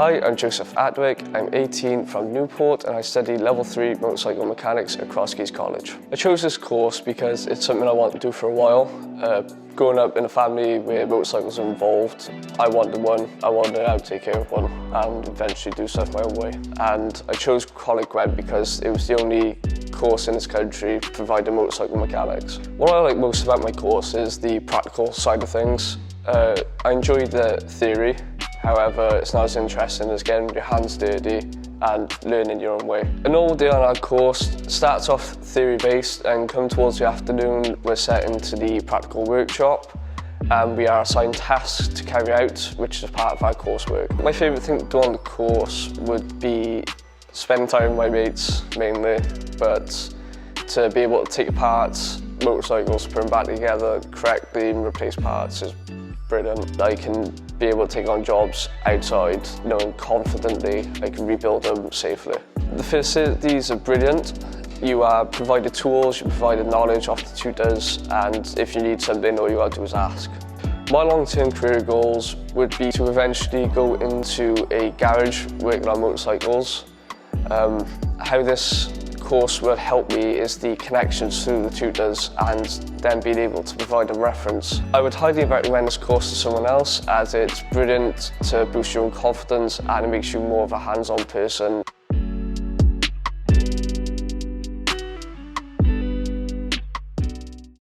Hi, I'm Joseph Atwick. I'm 18 from Newport and I study Level 3 Motorcycle Mechanics at Coleg College. I chose this course because it's something I want to do for a while. Growing up in a family where motorcycles are involved, I wanted one. I wanted to take care of one and eventually do stuff my own way. And I chose Coleg Gwent because it was the only course in this country providing motorcycle mechanics. What I like most about my course is the practical side of things. I enjoyed the theory. However, it's not as interesting as getting your hands dirty and learning your own way. An all day on our course starts off theory-based and come towards the afternoon, we're set into the practical workshop and we are assigned tasks to carry out, which is part of our coursework. My favourite thing to do on the course would be spending time with my mates, mainly, but to be able to take apart motorcycles, put them back together correctly and replace parts is brilliant. I can be able to take on jobs outside, knowing confidently I can rebuild them safely. The facilities are brilliant. You are provided tools, you're provided knowledge off the tutors, and if you need something, all you got to do is ask. My long-term career goals would be to eventually go into a garage working on motorcycles. How this course will help me is the connections through the tutors and then being able to provide a reference. I would highly recommend this course to someone else as it's brilliant to boost your own confidence and it makes you more of a hands-on person.